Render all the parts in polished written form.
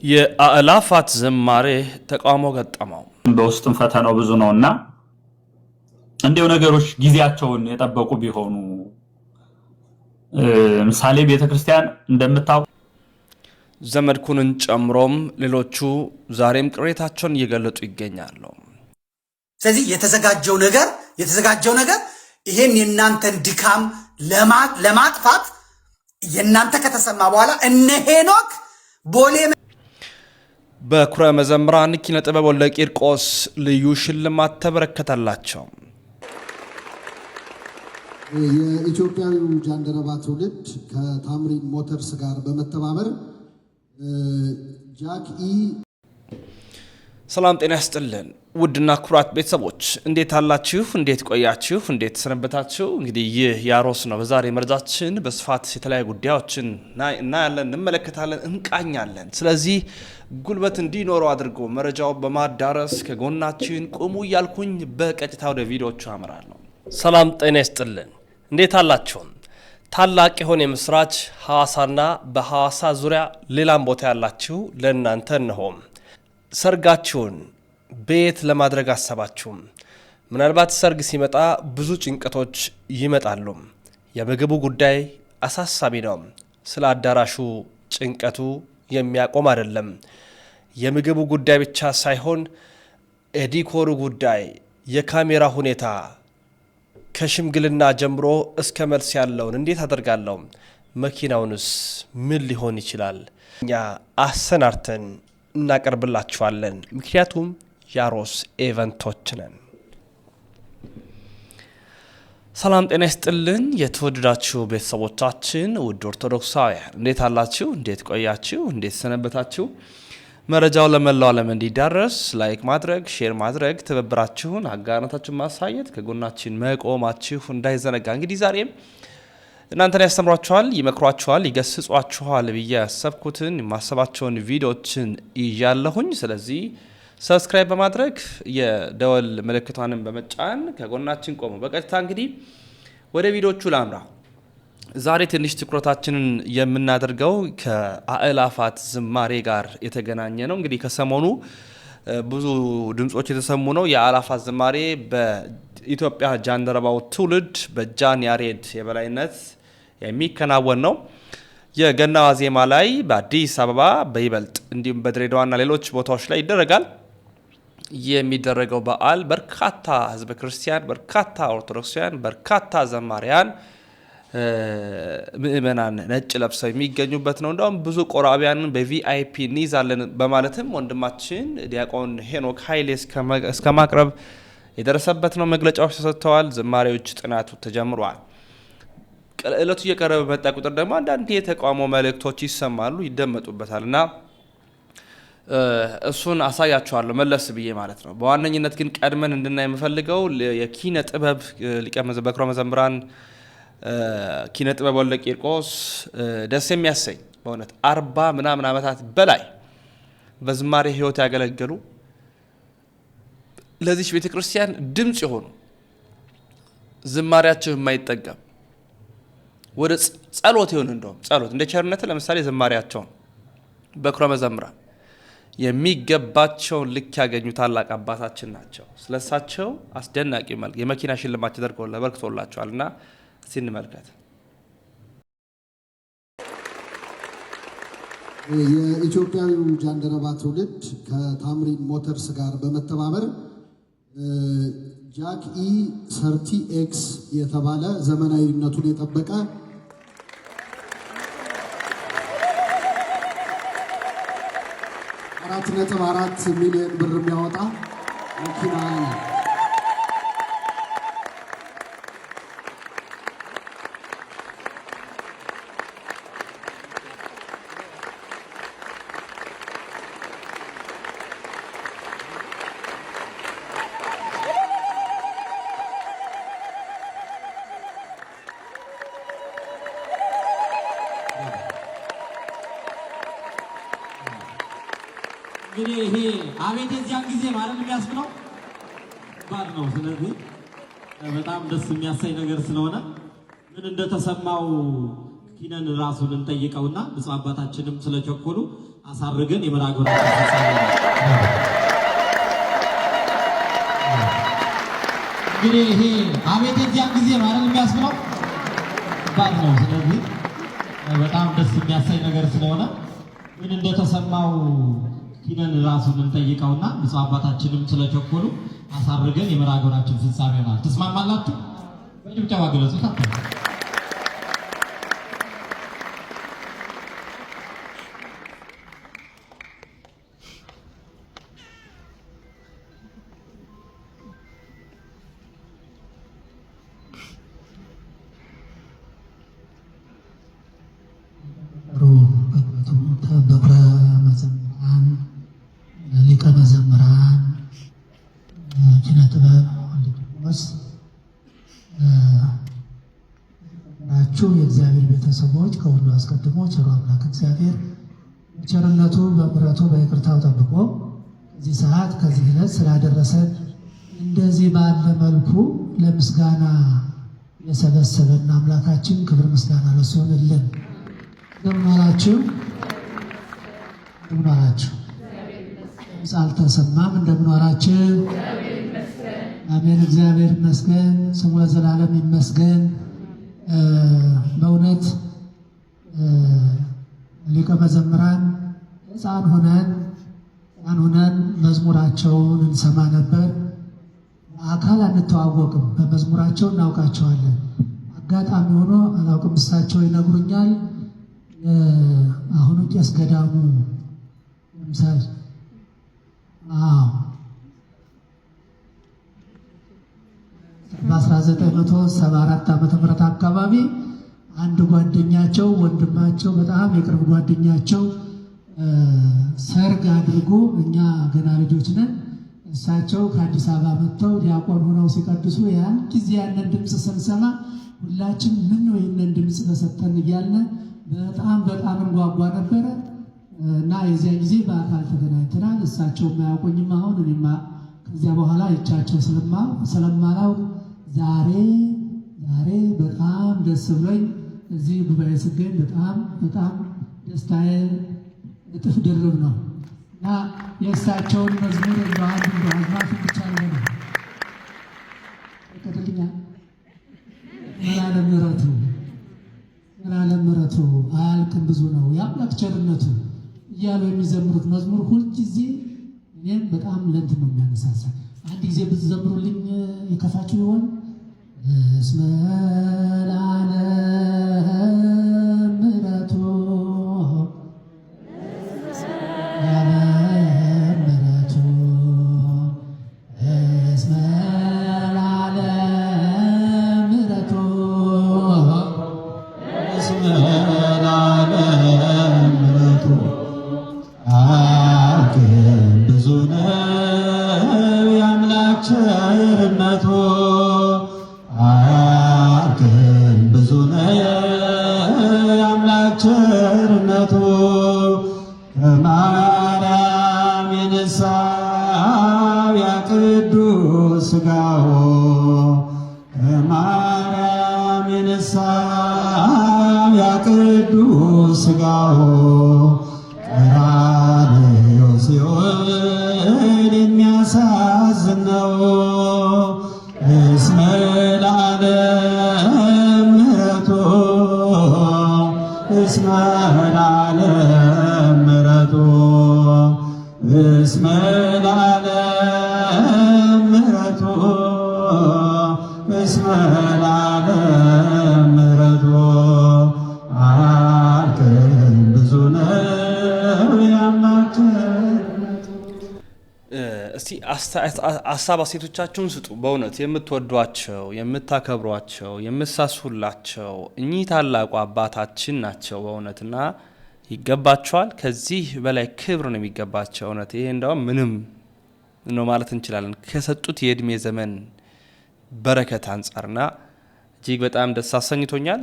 የአእላፋት ዝማሬ ተቃውሞ ገጠመው። በውስጥም ፈተናው ብዙ ነውና እንዲው ነገሮች ጊዜያቸውን የጠበቁ ቢሆኑ ምሳሌ ቤተክርስቲያን እንደምታው ዘመድኩንን ጨምሮም ሌሎቹ ዛሬም ቅሬታቸውን እየገለጹ ይገኛሉ። ስለዚህ የተዘጋጀው ነገር ይሄን የናንተን ድካም ለማጥፋት የናንተ ከተሰማ በኋላ እነ ሄኖክ ቦሌ በኩረ መዘምራን ኪነ ጥበብ ወልደ ቂርቆስ ልዩ ሽልማት ተበረከተላቸው። የኢትዮጵያዊው ጃንደረባ ትውልድ ከታምሪን ሞተርስ ጋር በመተባበር ጃክ ኢ ሰላም ጤና ይስጥልን ውድና ኩራት ቤተሰቦች እንዴት አላችሁ? እንዴት ቆያችሁ? እንዴት ሰነበታችሁ? እንግዲህ ይህ ያሮስ ነው። በዛሬ መረጃችን በስፋት የተለያዩ ጉዳዮችን እናያለን፣ እንመለከታለን፣ እንቃኛለን። ስለዚህ ጉልበት እንዲኖረው አድርጎ መረጃው በማዳረስ ከጎናችን ቁሙ እያልኩኝ በቀጥታ ወደ ቪዲዮቹ አመራለሁ። ሰላም ጤና ይስጥልን እንዴት አላችሁ? ታላቅ የሆነ የምስራች ሐዋሳና በሐዋሳ ዙሪያ ሌላም ቦታ ያላችሁ ለእናንተ እንሆም ሰርጋችሁን ቤት ለማድረግ አሰባችሁ። ምናልባት ሰርግ ሲመጣ ብዙ ጭንቀቶች ይመጣሉ። የምግቡ ጉዳይ አሳሳቢ ነው። ስለ አዳራሹ ጭንቀቱ የሚያቆም አይደለም። የምግቡ ጉዳይ ብቻ ሳይሆን የዲኮሩ ጉዳይ፣ የካሜራ ሁኔታ ከሽምግልና ጀምሮ እስከ መልስ ያለውን እንዴት አደርጋለሁ? መኪናውንስ ምን ሊሆን ይችላል? እኛ አሰናርተን እናቀርብላችኋለን። ምክንያቱም ያሮስ ኤቨንቶች ነን። ሰላም ጤና ይስጥልን የተወደዳችሁ ቤተሰቦቻችን፣ ውድ ኦርቶዶክሳውያን እንዴት አላችሁ? እንዴት ቆያችሁ? እንዴት ሰነበታችሁ? መረጃው ለመላው ዓለም እንዲዳረስ ላይክ ማድረግ፣ ሼር ማድረግ፣ ትብብራችሁን አጋርነታችሁን ማሳየት፣ ከጎናችን መቆማችሁ እንዳይዘነጋ። እንግዲህ ዛሬም እናንተን ያስተምሯችኋል፣ ይመክሯችኋል፣ ይገስጿችኋል ብዬ ያሰብኩትን የማሰባቸውን ቪዲዮዎችን ይያለሁኝ። ስለዚህ ሰብስክራይብ በማድረግ የደወል ምልክቷንም በመጫን ከጎናችን ቆሙ። በቀጥታ እንግዲህ ወደ ቪዲዮቹ ላምራ። ዛሬ ትንሽ ትኩረታችንን የምናደርገው ከአእላፋት ዝማሬ ጋር የተገናኘ ነው። እንግዲህ ከሰሞኑ ብዙ ድምጾች የተሰሙ ነው። የአእላፋት ዝማሬ በኢትዮጵያ ጃንደረባው ትውልድ በጃን ያሬድ የበላይነት የሚከናወን ነው። የገና ዋዜማ ላይ በአዲስ አበባ በይበልጥ እንዲሁም በድሬዳዋና ሌሎች ቦታዎች ላይ ይደረጋል። የሚደረገው በዓል በርካታ ህዝበ ክርስቲያን፣ በርካታ ኦርቶዶክሳውያን፣ በርካታ ዘማሪያን፣ ምእመናን ነጭ ለብሰው የሚገኙበት ነው። እንደውም ብዙ ቆራቢያንን በቪአይፒ እንይዛለን በማለትም ወንድማችን ዲያቆን ሄኖክ ኃይሌ እስከ ማቅረብ የደረሰበት ነው። መግለጫዎች ተሰጥተዋል። ዝማሬዎች ጥናቱ ተጀምሯል። እለቱ እየቀረበ በመጣ ቁጥር ደግሞ አንዳንድ የተቃውሞ መልእክቶች ይሰማሉ፣ ይደመጡበታል እና እሱን አሳያችኋለሁ መለስ ብዬ ማለት ነው። በዋነኝነት ግን ቀድመን እንድናይ የምፈልገው የኪነ ጥበብ በኩረ መዘምራን ኪነ ጥበብ ወልደ ቂርቆስ ደስ የሚያሰኝ በእውነት 40 ምናምን ዓመታት በላይ በዝማሬ ህይወት ያገለገሉ ለዚህ ቤተክርስቲያን ድምጽ የሆኑ ዝማሬያቸው የማይጠገም ወደ ጸሎት ይሁን እንደውም ጸሎት እንደ ቸርነት ለምሳሌ ዝማሬያቸውን በኩረ መዘምራን የሚገባቸውን ልክ ያገኙ ታላቅ አባታችን ናቸው። ስለሳቸው አስደናቂ የመኪና ሽልማት ተበርክቶላቸዋልና ሲንመልከት የኢትዮጵያዊው ጃንደረባ ትውልድ ከታምሪን ሞተርስ ጋር በመተባበር ጃክ ኢ 30X የተባለ ዘመናዊነቱን የጠበቀ 4.4 ሚሊዮን ብር የሚያወጣ መኪና ነው። እንግዲህ ይሄ አቤት የዚያን ጊዜ ማለት የሚያስብለው ባል ነው። ስለዚህ በጣም ደስ የሚያሳይ ነገር ስለሆነ ምን እንደተሰማው ኪነን ራሱን እንጠይቀውና ብፁዕ አባታችንም ስለቸኮሉ አሳርገን የመራጎራችን ፍጻሜ ነው። እንግዲህ ይሄ አቤት የዚያን ጊዜ ማለት የሚያስብለው ባድ ነው። ስለዚህ በጣም ደስ የሚያሳይ ነገር ስለሆነ ምን እንደተሰማው ኪነን ራሱን እንጠይቀውና ብፁዕ አባታችንም ስለቸኮሉ አሳርገን የመራጎራችን ፍጻሜ ነው። ተስማማላችሁ? በጭብጨባ ገለጹት። በኩረ መዘምራን ሊቀ መዘምራን ኪነ ጥበብ ወልደቂሮስ ናችሁ የእግዚአብሔር ቤተሰቦች፣ ከሁሉ አስቀድሞ ቸሩ አምላክ እግዚአብሔር በቸርነቱ በምሕረቱ በይቅርታው ጠብቆ ከዚህ ሰዓት ከዚህ ዕለት ስላደረሰን እንደዚህ ባለ መልኩ ለምስጋና የሰበሰበን አምላካችን ክብር ምስጋና ለእሱ ይሁንልን። እንደምን ዋላችሁ? እንደምን ዋላችሁ? ድምፅ አልተሰማም። እንደምን ዋላችሁ? አሜን። እግዚአብሔር ይመስገን፣ ስሙ ለዘላለም ይመስገን። በእውነት ሊቀ መዘምራን ሕፃን ሆነን መዝሙራቸውን እንሰማ ነበር። አካል አንተዋወቅም፣ በመዝሙራቸው እናውቃቸዋለን። አጋጣሚ ሆኖ አላውቅም፣ እሳቸው ይነግሩኛል። አሁኑ ቄስ ገዳሙ ለምሳሌ በ1974 ዓመተ ምህረት አካባቢ አንድ ጓደኛቸው ወንድማቸው በጣም የቅርብ ጓደኛቸው ሰርግ አድርጎ እኛ ገና ልጆች ነን። እሳቸው ከአዲስ አበባ መጥተው ዲያቆን ሆነው ሲቀድሱ ያን ጊዜ ያንን ድምፅ ስንሰማ ሁላችን ምን ነው ይህንን ድምፅ በሰጠን እያልን በጣም እንጓጓ ነበረ እና የዚያ ጊዜ በአካል ተገናኝተናል። እሳቸው የማያውቁኝም አሁን እኔማ ከዚያ በኋላ ይቻቸው ስለማላውቅ ዛሬ በጣም ደስ ብሎኝ እዚህ ጉባኤ ስገኝ በጣም ደስታዬ እጥፍ ድርብ ነው እና የእሳቸውን መዝሙር እንደዋዝማት ብቻ ነው ቀጥልኛ ምናለ ምሕረቱ አያልቅም ብዙ ነው የአምላክ ቸርነቱ እያሉ የሚዘምሩት መዝሙር ሁልጊዜ እኔም በጣም ለእንትን ነው የሚያነሳሳ። አንድ ጊዜ ብትዘምሩልኝ የከፋችሁ ይሆን? እስመ ለዓለም ምሕረቱ ቸርነቱ ከማርያም የነሳው ያ ቅዱስ ሥጋው ከማርያም የነሳው ያ ቅዱስ ሥጋው ቀራንዮ ሲኦል የሚያሳዝን ነው። እስመ ለዓለም ምሕረቱ እስመ ለዓለም ምሕረቱ እስመ ለዓለም ምሕረቱ እስመ ለዓለም ምሕረቱ አልክም ብዙ ነው የአምላክ እስቲ ሀሳብ አስተያየቶቻችሁን ስጡ። በእውነት የምትወዷቸው የምታከብሯቸው የምሳሱላቸው እኚህ ታላቁ አባታችን ናቸው በእውነትና ይገባቸዋል። ከዚህ በላይ ክብር ነው የሚገባቸው። እውነት ይሄ እንደውም ምንም ነው ማለት እንችላለን ከሰጡት የእድሜ ዘመን በረከት አንጻርና እጅግ በጣም ደስ አሰኝቶኛል።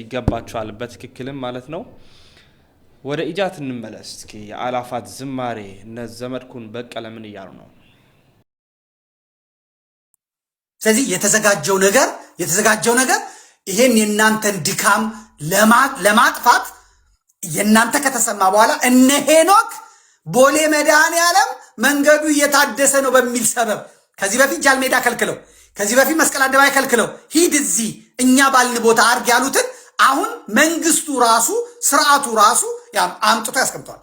ይገባቸዋል በትክክልም ማለት ነው። ወደ ኢጃት እንመለስ እስኪ። የአላፋት ዝማሬ እነ ዘመድኩን በቀለ ምን እያሉ ነው? ስለዚህ የተዘጋጀው ነገር ይሄን የእናንተን ድካም ለማጥፋት የእናንተ ከተሰማ በኋላ እነ ሄኖክ ቦሌ መድኃኔዓለም መንገዱ እየታደሰ ነው በሚል ሰበብ ከዚህ በፊት ጃልሜዳ ከልክለው፣ ከዚህ በፊት መስቀል አደባባይ ከልክለው ሂድ እዚህ እኛ ባልን ቦታ አርግ ያሉትን አሁን መንግስቱ ራሱ ስርዓቱ ራሱ አምጥቶ ያስቀምጠዋል።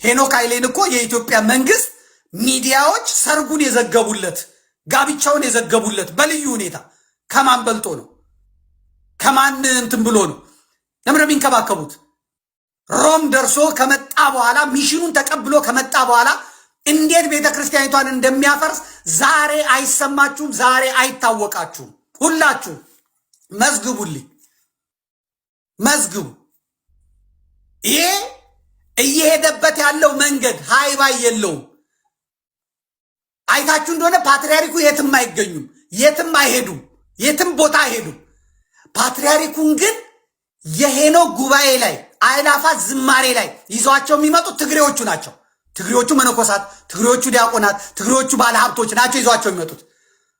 ሄኖክ ኃይሌን እኮ የኢትዮጵያ መንግስት ሚዲያዎች ሰርጉን የዘገቡለት ጋብቻውን የዘገቡለት በልዩ ሁኔታ ከማን በልጦ ነው? ከማን እንትን ብሎ ነው? ለምን የሚንከባከቡት? ሮም ደርሶ ከመጣ በኋላ ሚሽኑን ተቀብሎ ከመጣ በኋላ እንዴት ቤተክርስቲያኒቷን እንደሚያፈርስ ዛሬ አይሰማችሁም? ዛሬ አይታወቃችሁም? ሁላችሁ መዝግቡልኝ፣ መዝግቡ። ይሄ እየሄደበት ያለው መንገድ ሃይባይ የለውም። አይታችሁ እንደሆነ ፓትርያርኩ የትም አይገኙም፣ የትም አይሄዱም፣ የትም ቦታ አይሄዱም። ፓትርያርኩን ግን የሄኖክ ጉባኤ ላይ አእላፋት ዝማሬ ላይ ይዟቸው የሚመጡት ትግሬዎቹ ናቸው። ትግሬዎቹ መነኮሳት፣ ትግሬዎቹ ዲያቆናት፣ ትግሬዎቹ ባለሀብቶች ናቸው ይዟቸው የሚመጡት።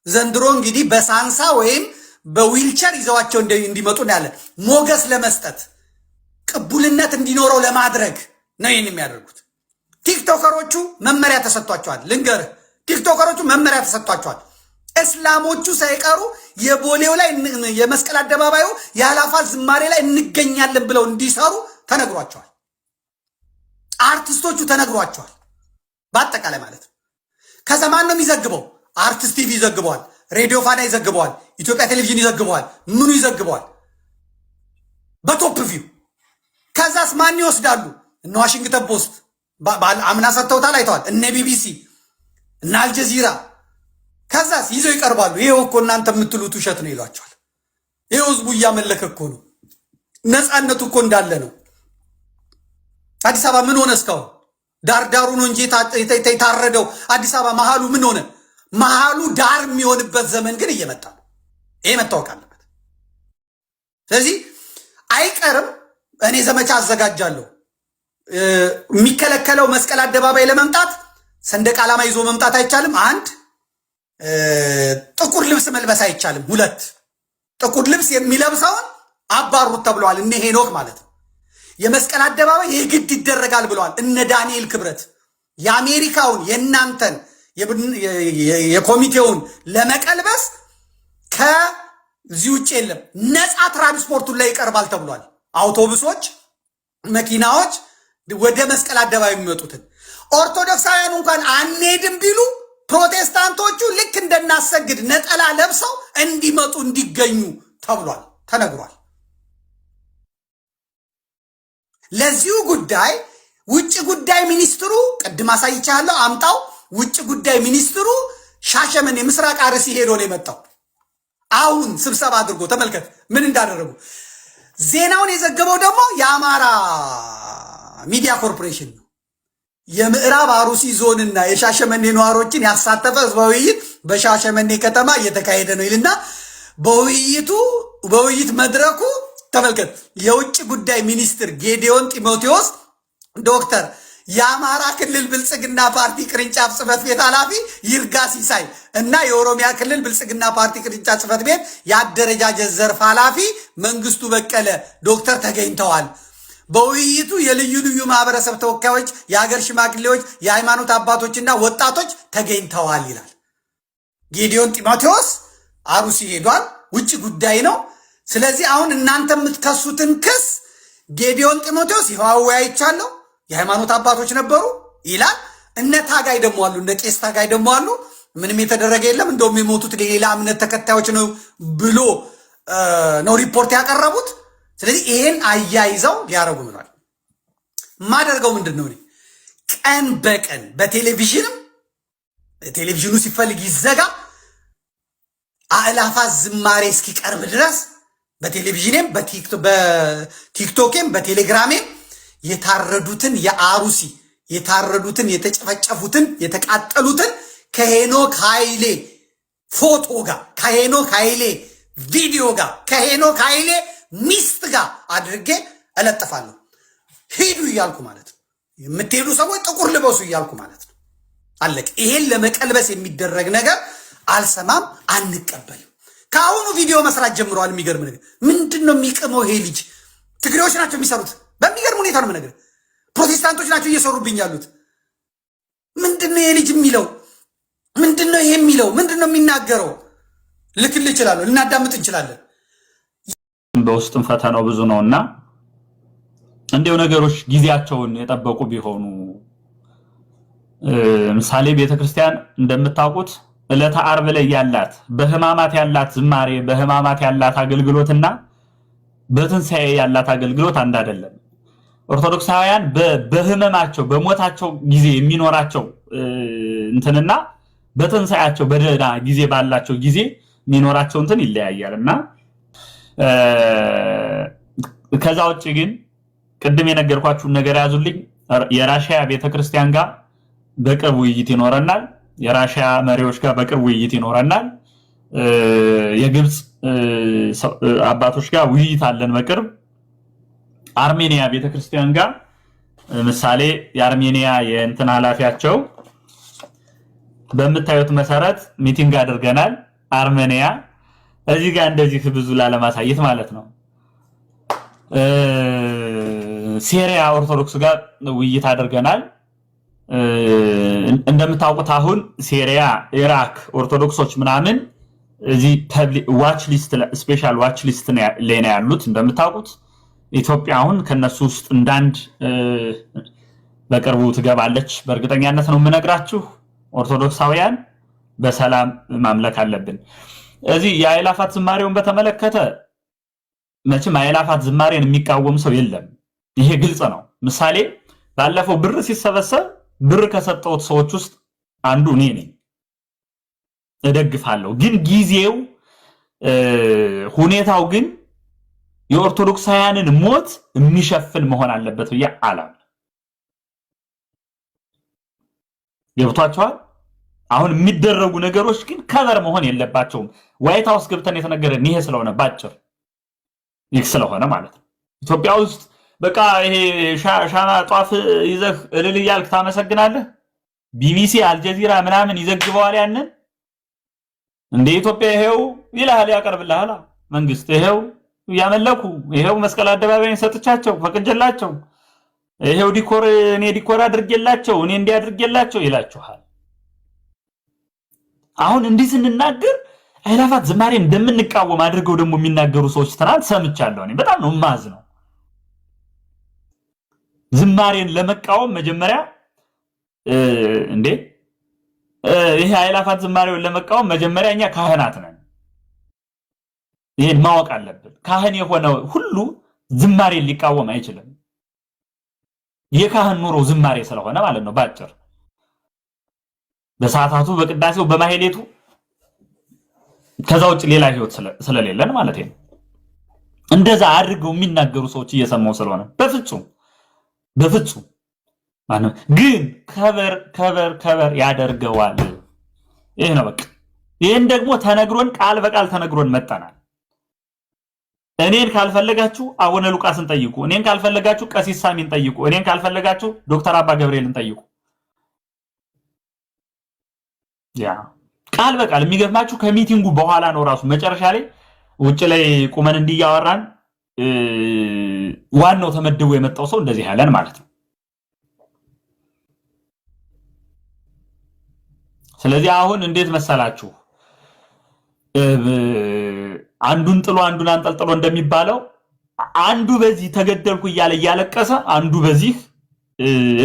ዘንድሮ እንግዲህ በሳንሳ ወይም በዊልቸር ይዘዋቸው እንዲመጡ ነው ያለ። ሞገስ ለመስጠት ቅቡልነት እንዲኖረው ለማድረግ ነው ይህን የሚያደርጉት። ቲክቶከሮቹ መመሪያ ተሰጥቷቸዋል። ልንገርህ፣ ቲክቶከሮቹ መመሪያ ተሰጥቷቸዋል። እስላሞቹ ሳይቀሩ የቦሌው ላይ የመስቀል አደባባዩ የአእላፋት ዝማሬ ላይ እንገኛለን ብለው እንዲሰሩ ተነግሯቸዋል። አርቲስቶቹ ተነግሯቸዋል። በአጠቃላይ ማለት ነው። ከዛ ማን ነው የሚዘግበው? አርቲስት ቲቪ ይዘግበዋል፣ ሬዲዮ ፋና ይዘግበዋል፣ ኢትዮጵያ ቴሌቪዥን ይዘግበዋል፣ ምኑ ይዘግበዋል በቶፕ ቪው። ከዛስ ማን ይወስዳሉ? እነ ዋሽንግተን ፖስት አምና ሰጥተውታል፣ አይተዋል። እነ ቢቢሲ እነ አልጀዚራ ከዛስ ይዘው ይቀርባሉ። ይሄው እኮ እናንተ የምትሉት ውሸት ነው ይሏቸዋል። ይሄው ህዝቡ እያመለከ እኮ ነው፣ ነፃነቱ እኮ እንዳለ ነው። አዲስ አበባ ምን ሆነ? እስካሁን ዳርዳሩ ነው እንጂ የታረደው አዲስ አበባ መሃሉ ምን ሆነ? መሃሉ ዳር የሚሆንበት ዘመን ግን እየመጣ ነው። ይሄ መታወቅ አለበት። ስለዚህ አይቀርም። እኔ ዘመቻ አዘጋጃለሁ። የሚከለከለው መስቀል አደባባይ ለመምጣት ሰንደቅ ዓላማ ይዞ መምጣት አይቻልም። አንድ ጥቁር ልብስ መልበስ አይቻልም። ሁለት ጥቁር ልብስ የሚለብሰውን አባሩት ተብለዋል። እነ ሄኖክ ማለት ነው። የመስቀል አደባባይ የግድ ይደረጋል ብለዋል እነ ዳንኤል ክብረት። የአሜሪካውን የእናንተን የኮሚቴውን ለመቀልበስ ከዚህ ውጭ የለም። ነፃ ትራንስፖርቱን ላይ ይቀርባል ተብሏል። አውቶቡሶች፣ መኪናዎች ወደ መስቀል አደባባይ የሚመጡትን ኦርቶዶክሳውያን እንኳን አንሄድም ቢሉ ፕሮቴስታንቶቹ ልክ እንደናሰግድ ነጠላ ለብሰው እንዲመጡ እንዲገኙ ተብሏል፣ ተነግሯል። ለዚሁ ጉዳይ ውጭ ጉዳይ ሚኒስትሩ ቅድም አሳይቻለሁ፣ አምጣው። ውጭ ጉዳይ ሚኒስትሩ ሻሸመኔ ምስራቅ አርሲ ሄዶ ነው የመጣው። አሁን ስብሰባ አድርጎ ተመልከት ምን እንዳደረጉ። ዜናውን የዘገበው ደግሞ የአማራ ሚዲያ ኮርፖሬሽን ነው። የምዕራብ አሩሲ ዞንና የሻሸመኔ ነዋሪዎችን ያሳተፈ ህዝባዊ ውይይት በሻሸመኔ ከተማ እየተካሄደ ነው ይልና በውይይት መድረኩ ተመልከት። የውጭ ጉዳይ ሚኒስትር ጌዲዮን ጢሞቴዎስ ዶክተር፣ የአማራ ክልል ብልጽግና ፓርቲ ቅርንጫፍ ጽህፈት ቤት ኃላፊ ይርጋ ሲሳይ እና የኦሮሚያ ክልል ብልጽግና ፓርቲ ቅርንጫፍ ጽህፈት ቤት የአደረጃጀት ዘርፍ ኃላፊ መንግስቱ በቀለ ዶክተር ተገኝተዋል። በውይይቱ የልዩ ልዩ ማህበረሰብ ተወካዮች፣ የሀገር ሽማግሌዎች፣ የሃይማኖት አባቶችና ወጣቶች ተገኝተዋል ይላል። ጌዲዮን ጢሞቴዎስ አሩሲ ሄዷል። ውጭ ጉዳይ ነው። ስለዚህ አሁን እናንተ የምትከሱትን ክስ ጌዲዮን ጢሞቴዎስ ይኸው አወያይቻለሁ፣ የሃይማኖት አባቶች ነበሩ ይላል። እነ ታጋይ ደግሞ አሉ፣ እነ ቄስ ታጋይ ደግሞ አሉ። ምንም የተደረገ የለም እንደውም የሞቱት ሌላ እምነት ተከታዮች ነው ብሎ ነው ሪፖርት ያቀረቡት። ስለዚህ ይሄን አያይዘው ሊያረጉ ብሏል። ማደርገው ምንድን ነው? ቀን በቀን በቴሌቪዥንም ቴሌቪዥኑ ሲፈልግ ይዘጋ አእላፋት ዝማሬ እስኪቀርብ ድረስ በቴሌቪዥኔም በቲክቶኬም በቴሌግራሜም የታረዱትን የአሩሲ የታረዱትን የተጨፈጨፉትን የተቃጠሉትን ከሄኖክ ኃይሌ ፎቶ ጋር ከሄኖክ ኃይሌ ቪዲዮ ጋር ከሄኖክ ኃይሌ ሚስት ጋር አድርጌ እለጥፋለሁ። ሂዱ እያልኩ ማለት ነው። የምትሄዱ ሰዎች ጥቁር ልበሱ እያልኩ ማለት ነው። አለቅ። ይሄን ለመቀልበስ የሚደረግ ነገር አልሰማም፣ አንቀበልም። ከአሁኑ ቪዲዮ መስራት ጀምረዋል። የሚገርም ነገር ምንድን ነው የሚቅመው ይሄ ልጅ? ትግሬዎች ናቸው የሚሰሩት። በሚገርም ሁኔታ ነው የምነግርህ። ፕሮቴስታንቶች ናቸው እየሰሩብኝ ያሉት። ምንድነው የልጅ የሚለው? ምንድነው ይሄ የሚለው? ምንድነው የሚናገረው? ልክልህ እችላለሁ፣ ልናዳምጥ እንችላለን። በውስጥም ፈተናው ብዙ ነውና እንዲው ነገሮች ጊዜያቸውን የጠበቁ ቢሆኑ ምሳሌ ቤተክርስቲያን እንደምታውቁት ዕለተ ዓርብ ላይ ያላት በህማማት ያላት ዝማሬ በህማማት ያላት አገልግሎትና በትንሣኤ ያላት አገልግሎት አንድ አይደለም። ኦርቶዶክሳውያን በህመማቸው በሞታቸው ጊዜ የሚኖራቸው እንትንና በትንሣኤያቸው በደህና ጊዜ ባላቸው ጊዜ የሚኖራቸው እንትን ይለያያልና ከዛ ውጪ ግን ቅድም የነገርኳችሁን ነገር ያዙልኝ። የራሺያ ቤተክርስቲያን ጋር በቅርብ ውይይት ይኖረናል። የራሺያ መሪዎች ጋር በቅርብ ውይይት ይኖረናል። የግብጽ አባቶች ጋር ውይይት አለን በቅርብ። አርሜኒያ ቤተክርስቲያን ጋር ምሳሌ የአርሜኒያ የእንትን ኃላፊያቸው በምታዩት መሰረት ሚቲንግ አድርገናል። አርሜኒያ እዚህ ጋር እንደዚህ ብዙ ላለማሳየት ማለት ነው። ሲሪያ ኦርቶዶክስ ጋር ውይይት አድርገናል። እንደምታውቁት አሁን ሲሪያ፣ ኢራክ ኦርቶዶክሶች ምናምን እዚህ ፐብሊክ ዋች ሊስት ስፔሻል ዋች ሊስት ላይ ነው ያሉት። እንደምታውቁት ኢትዮጵያ አሁን ከነሱ ውስጥ እንዳንድ በቅርቡ ትገባለች በእርግጠኛነት ነው የምነግራችሁ። ኦርቶዶክሳውያን በሰላም ማምለክ አለብን። እዚህ የአእላፋት ዝማሬውን በተመለከተ መቼም አእላፋት ዝማሬን የሚቃወም ሰው የለም። ይሄ ግልጽ ነው። ምሳሌ ባለፈው ብር ሲሰበሰብ ብር ከሰጠውት ሰዎች ውስጥ አንዱ እኔ ነኝ። እደግፋለሁ። ግን ጊዜው ሁኔታው ግን የኦርቶዶክሳውያንን ሞት የሚሸፍን መሆን አለበት ብዬ አላምንም። ገብቷቸዋል። አሁን የሚደረጉ ነገሮች ግን ከበር መሆን የለባቸውም። ዋይት ሃውስ ገብተን የተነገረን ይሄ ስለሆነ ባጭር ይህ ስለሆነ ማለት ነው። ኢትዮጵያ ውስጥ በቃ ይሄ ሻማ ጧፍ ይዘህ እልል እያልክ ታመሰግናለህ። ቢቢሲ አልጀዚራ ምናምን ይዘግበዋል ያንን። እንደ ኢትዮጵያ ይሄው ይላል ያቀርብልሃል መንግስት። ይሄው ያመለኩ ይሄው መስቀል አደባባይን ሰጥቻቸው ፈቅጀላቸው ይሄው ዲኮር እኔ ዲኮር አድርጌላቸው እኔ እንዲያድርጌላቸው ይላችኋል። አሁን እንዲህ ስንናገር አእላፋት ዝማሬ እንደምንቃወም አድርገው ደግሞ የሚናገሩ ሰዎች ትናንት ሰምቻለሁ። እኔ በጣም ነው ማዝነው። ዝማሬን ለመቃወም መጀመሪያ እንዴ ይሄ አእላፋት ዝማሬውን ለመቃወም መጀመሪያ እኛ ካህናት ነን። ይሄን ማወቅ አለብን። ካህን የሆነ ሁሉ ዝማሬን ሊቃወም አይችልም። የካህን ኑሮ ዝማሬ ስለሆነ ማለት ነው ባጭር። በሰዓታቱ በቅዳሴው በማህሌቱ ከዛ ውጭ ሌላ ህይወት ስለሌለን ማለት ነው። እንደዛ አድርገው የሚናገሩ ሰዎች እየሰማው ስለሆነ በፍጹም ማነው ግን ከበር ያደርገዋል። ይሄ ነው በቃ። ይሄን ደግሞ ተነግሮን ቃል በቃል ተነግሮን መጣናል። እኔን ካልፈለጋችሁ አቡነ ሉቃስን ጠይቁ፣ እኔን ካልፈለጋችሁ ቀሲስ ሳሚን ጠይቁ፣ እኔን ካልፈለጋችሁ ዶክተር አባ ገብርኤልን ጠይቁ። ያ ቃል በቃል የሚገርማችሁ ከሚቲንጉ በኋላ ነው ራሱ መጨረሻ ላይ ውጭ ላይ ቁመን እንዲያወራን ዋናው ተመድቦ የመጣው ሰው እንደዚህ ያለን ማለት ነው። ስለዚህ አሁን እንዴት መሰላችሁ አንዱን ጥሎ አንዱን አንጠልጥሎ እንደሚባለው አንዱ በዚህ ተገደልኩ እያለ እያለቀሰ አንዱ በዚህ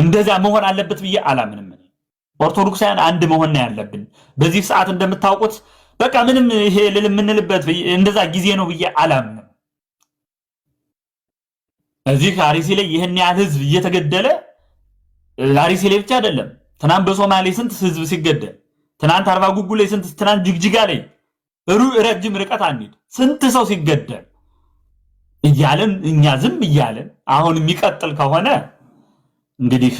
እንደዛ መሆን አለበት ብዬ አላምንም። ኦርቶዶክሳውያን አንድ መሆን ነው ያለብን። በዚህ ሰዓት እንደምታውቁት በቃ ምንም ይሄ ልል የምንልበት እንደዛ ጊዜ ነው ብዬ አላምንም። እዚህ አርሲ ላይ ይሄን ያህል ህዝብ እየተገደለ አርሲ ላይ ብቻ አይደለም። ትናንት በሶማሌ ስንት ህዝብ ሲገደል፣ ትናንት አርባ ጉጉ ላይ ስንት፣ ትናንት ጅግጅጋ ላይ ረጅም ርቀት አንሂድ ስንት ሰው ሲገደል እያለን እኛ ዝም እያለን አሁን የሚቀጥል ከሆነ እንግዲህ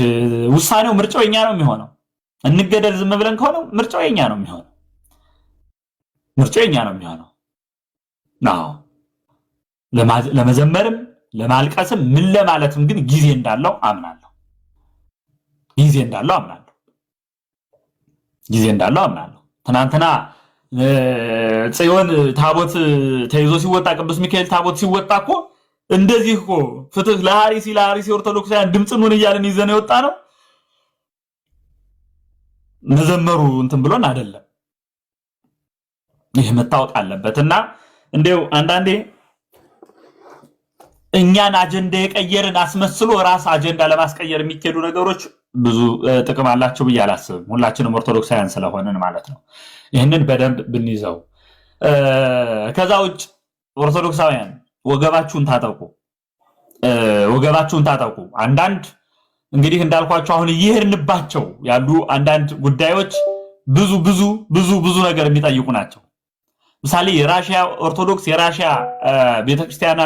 ውሳኔው ምርጫው የኛ ነው የሚሆነው። እንገደል ዝም ብለን ከሆነ ምርጫው የኛ ነው የሚሆነው። ለመዘመርም ለማልቀስም ምን ለማለትም ግን ጊዜ እንዳለው አምናለሁ። ትናንትና ጽዮን ታቦት ተይዞ ሲወጣ ቅዱስ ሚካኤል ታቦት ሲወጣ እኮ እንደዚህ እኮ ፍትህ ለአርሲ ኦርቶዶክሳውያን ድምጽ ምን እያልን ይዘን የወጣ ነው። መዘመሩ እንትን ብሎን አይደለም። ይህ መታወቅ አለበትና እንደው አንዳንዴ እኛን አጀንዳ የቀየርን አስመስሎ ራስ አጀንዳ ለማስቀየር የሚከዱ ነገሮች ብዙ ጥቅም አላቸው ብዬ አላስብም። ሁላችንም ኦርቶዶክሳውያን ስለሆነን ማለት ነው። ይህንን በደንብ ብንይዘው። ከዛ ውጭ ኦርቶዶክሳውያን ወገባችሁን ታጠቁ። አንዳንድ እንግዲህ እንዳልኳቸው አሁን እየሄድንባቸው ያሉ አንዳንድ ጉዳዮች ብዙ ነገር የሚጠይቁ ናቸው። ምሳሌ የራሺያ ኦርቶዶክስ የራሺያ ቤተክርስቲያን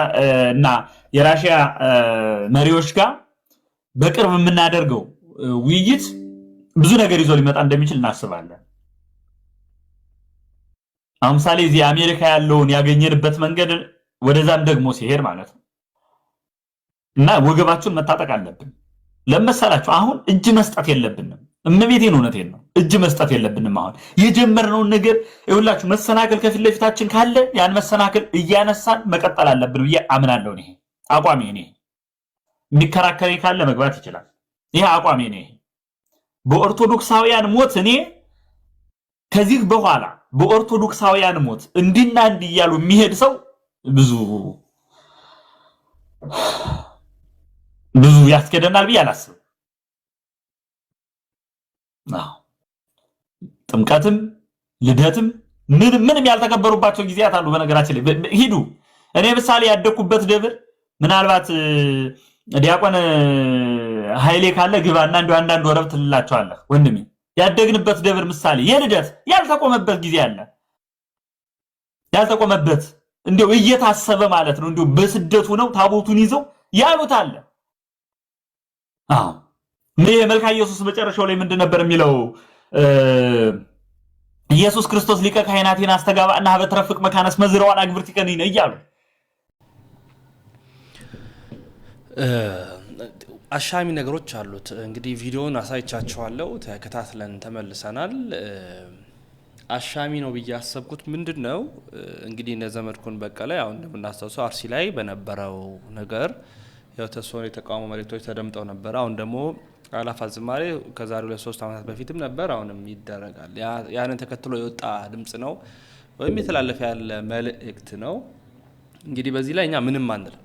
እና የራሺያ መሪዎች ጋር በቅርብ የምናደርገው ውይይት ብዙ ነገር ይዞ ሊመጣ እንደሚችል እናስባለን። አሁን ምሳሌ እዚህ አሜሪካ ያለውን ያገኘንበት መንገድ ወደዛም ደግሞ ሲሄድ ማለት ነው እና ወገባችሁን መታጠቅ አለብን። ለመሰላችሁ አሁን እጅ መስጠት የለብንም። እመቤቴን እውነቴን ነው። እጅ መስጠት የለብንም። አሁን የጀመርነውን ነገር ይኸውላችሁ መሰናከል ከፊት ለፊታችን ካለ ያን መሰናከል እያነሳን መቀጠል አለብን ብዬ አምናለሁ። ይሄ አቋሜ ነው። የሚከራከረኝ ካለ መግባት ይችላል። ይሄ አቋሜ ነው። በኦርቶዶክሳውያን ሞት እኔ ከዚህ በኋላ በኦርቶዶክሳውያን ሞት እንዲና እንዲህ እያሉ የሚሄድ ሰው ብዙ ያስከደናል ብዬ አላስብም። ጥምቀትም ልደትም ምንም ያልተከበሩባቸው ጊዜያት አሉ። በነገራችን ላይ ሂዱ። እኔ ምሳሌ ያደኩበት ደብር ምናልባት ዲያቆን ኃይሌ ካለ ግባና እንደው አንዳንድ ወረብ ትልላቸዋለህ ወንድሜ። ያደግንበት ደብር ምሳሌ የልደት ያልተቆመበት ጊዜ አለ። ያልተቆመበት እንደው እየታሰበ ማለት ነው። እንደው በስደቱ ነው ታቦቱን ይዘው ያሉት አለ። መልካ ኢየሱስ መጨረሻው ላይ ምንድን ነበር የሚለው? ኢየሱስ ክርስቶስ ሊቀ ካህናቴን አስተጋባና በትረፍቅ መካነስ መዝረዋን አግብርቲከኒ ነው እያሉ አሻሚ ነገሮች አሉት። እንግዲህ ቪዲዮውን አሳይቻችኋለሁ፣ ተከታትለን ተመልሰናል። አሻሚ ነው ብዬ ያሰብኩት ምንድነው እንግዲህ እነ ዘመድኩን በቀለ ያው እንደምናስተውሰው አርሲ ላይ በነበረው ነገር ያው ተሶን የተቃውሞ መልእክቶች ተደምጠው ነበር። አሁን ደግሞ አላፋት ዝማሬ ከዛሬ 3 ዓመታት በፊትም ነበር፣ አሁንም ይደረጋል። ያንን ተከትሎ የወጣ ድምጽ ነው ወይም የተላለፈ ያለ መልእክት ነው። እንግዲህ በዚህ ላይ እኛ ምንም አንልም።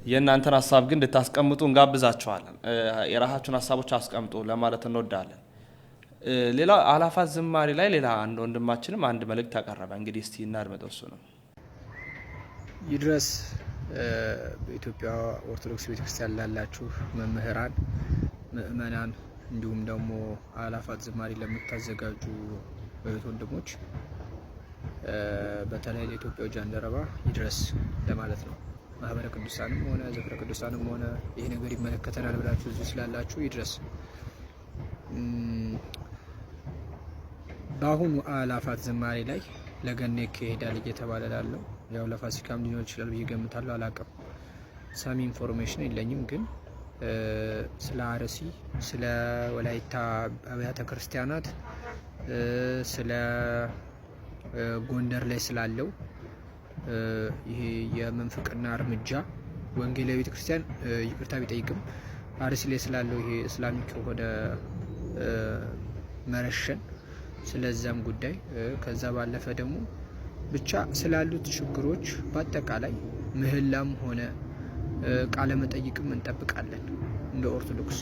የእናንተን ሐሳብ ግን እንድታስቀምጡ እንጋብዛችኋለን። የራሳችሁን ሐሳቦች አስቀምጡ ለማለት እንወዳለን። ሌላ አላፋት ዝማሬ ላይ ሌላ አንድ ወንድማችንም አንድ መልእክት አቀረበ። እንግዲህ እስቲ እናድምጠው። እሱ ነው ይድረስ በኢትዮጵያ ኦርቶዶክስ ቤተክርስቲያን ላላችሁ መምህራን፣ ምእመናን እንዲሁም ደግሞ አላፋት ዝማሬ ለምታዘጋጁ እህት ወንድሞች በተለይ ለኢትዮጵያ ጃንደረባ ይድረስ ለማለት ነው። ማህበረ ቅዱሳንም ሆነ ዘክረ ቅዱሳንም ሆነ ይሄ ነገር ይመለከተናል ብላችሁ እዚህ ስላላችሁ ይድረስ። በአሁኑ አላፋት ዝማሬ ላይ ለገና ይካሄዳል እየተባለ ላለው ያው ለፋሲካም ሊሆን ይችላል ብዬ ገምታለሁ። አላውቅም፣ ሰሚ ኢንፎርሜሽን የለኝም። ግን ስለ አርሲ፣ ስለ ወላይታ አብያተ ክርስቲያናት፣ ስለ ጎንደር ላይ ስላለው ይሄ የመንፍቅና እርምጃ ወንጌላዊ ቤተክርስቲያን ይቅርታ ቢጠይቅም አርሲ ላይ ስላለው ይሄ እስላሚክ የሆነ መረሸን ስለዛም ጉዳይ ከዛ ባለፈ ደግሞ ብቻ ስላሉት ችግሮች በአጠቃላይ ምህላም ሆነ ቃለ መጠይቅም እንጠብቃለን። እንደ ኦርቶዶክስ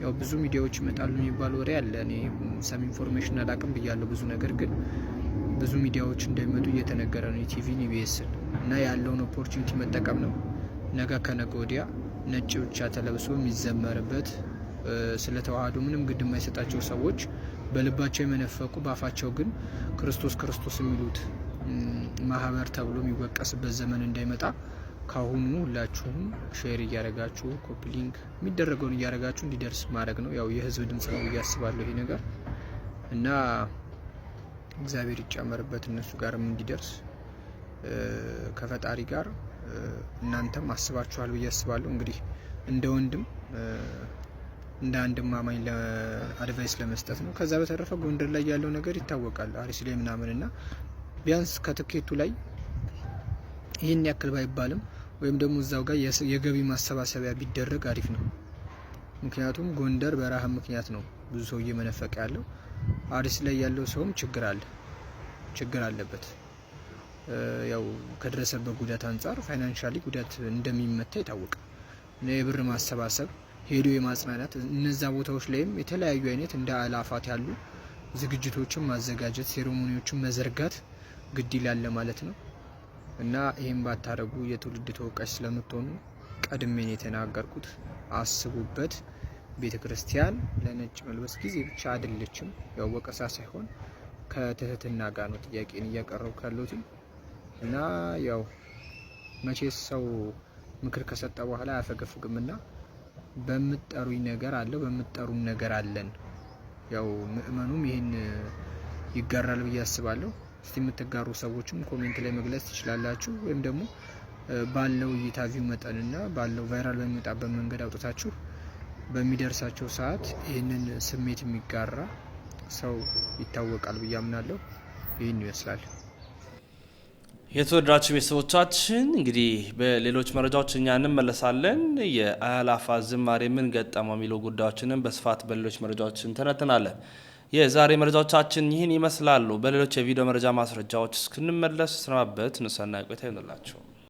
ያው ብዙ ሚዲያዎች ይመጣሉ የሚባል ወሬ አለ። እኔ ሰም ኢንፎርሜሽን አላቅም ብያለሁ ብዙ ነገር፣ ግን ብዙ ሚዲያዎች እንደሚመጡ እየተነገረ ነው። ቲቪን ኢቢኤስን እና ያለውን ኦፖርቹኒቲ መጠቀም ነው። ነገ ከነገ ወዲያ ነጭ ብቻ ተለብሶ የሚዘመርበት ስለ ተዋህዶ ምንም ግድ የማይሰጣቸው ሰዎች በልባቸው የመነፈቁ በአፋቸው ግን ክርስቶስ ክርስቶስ የሚሉት ማህበር ተብሎ የሚወቀስበት ዘመን እንዳይመጣ ካሁኑ ሁላችሁም ሼር እያደረጋችሁ ኮፒ ሊንክ የሚደረገውን እያደረጋችሁ እንዲደርስ ማድረግ ነው። ያው የህዝብ ድምጽ ነው ብዬ አስባለሁ ይሄ ነገር እና እግዚአብሔር ይጨመርበት እነሱ ጋርም እንዲደርስ ከፈጣሪ ጋር እናንተም አስባችኋል ብዬ አስባለሁ። እንግዲህ እንደ ወንድም እንደ አንድም አማኝ ለአድቫይስ ለመስጠት ነው። ከዛ በተረፈ ጎንደር ላይ ያለው ነገር ይታወቃል። አርሲ ላይ ምናምንና ቢያንስ ከትኬቱ ላይ ይህን ያክል ባይባልም ወይም ደግሞ እዛው ጋር የገቢ ማሰባሰቢያ ቢደረግ አሪፍ ነው። ምክንያቱም ጎንደር በረሃብ ምክንያት ነው ብዙ ሰው እየመነፈቀ ያለው። አርሲ ላይ ያለው ሰውም ችግር አለበት። ያው ከደረሰበት ጉዳት አንጻር ፋይናንሻሊ ጉዳት እንደሚመታ ይታወቃል። እና የብር ማሰባሰብ ሄዶ የማጽናናት እነዛ ቦታዎች ላይም የተለያዩ አይነት እንደ አላፋት ያሉ ዝግጅቶችን ማዘጋጀት፣ ሴሬሞኒዎችን መዘርጋት ግድ ይላል ማለት ነው። እና ይሄን ባታረጉ የትውልድ ተወቃሽ ስለምትሆኑ ቀድሜን የተናገርኩት አስቡበት። ቤተክርስቲያን ለነጭ መልበስ ጊዜ ብቻ አይደለችም። ያው ወቀሳ ሳይሆን ከትህትና ጋር ነው ጥያቄን እያቀረብኩ ያለሁት። እና ያው መቼስ ሰው ምክር ከሰጠ በኋላ አያፈገፍግምና በምትጠሩኝ ነገር አለ፣ በምትጠሩን ነገር አለን። ያው ምእመኑም ይሄን ይጋራል ብዬ አስባለሁ። እስቲ የምትጋሩ ሰዎችም ኮሜንት ላይ መግለጽ ትችላላችሁ። ወይም ደግሞ ባለው እይታ ቪው መጠንና ባለው ቫይራል በሚወጣበት መንገድ አውጥታችሁ በሚደርሳቸው ሰዓት ይህንን ስሜት የሚጋራ ሰው ይታወቃል ብዬ አምናለሁ። ይህን ይመስላል። የተወደዳችሁ ቤተሰቦቻችን እንግዲህ በሌሎች መረጃዎች እኛ እንመለሳለን። የአእላፋት ዝማሬ ምን ገጠመው የሚሉ ጉዳዮችንም በስፋት በሌሎች መረጃዎች እንተነትናለን። የዛሬ መረጃዎቻችን ይህን ይመስላሉ። በሌሎች የቪዲዮ መረጃ ማስረጃዎች እስክንመለስ ስናበት ንሰናይ ቆይታ ይሆንላችሁ።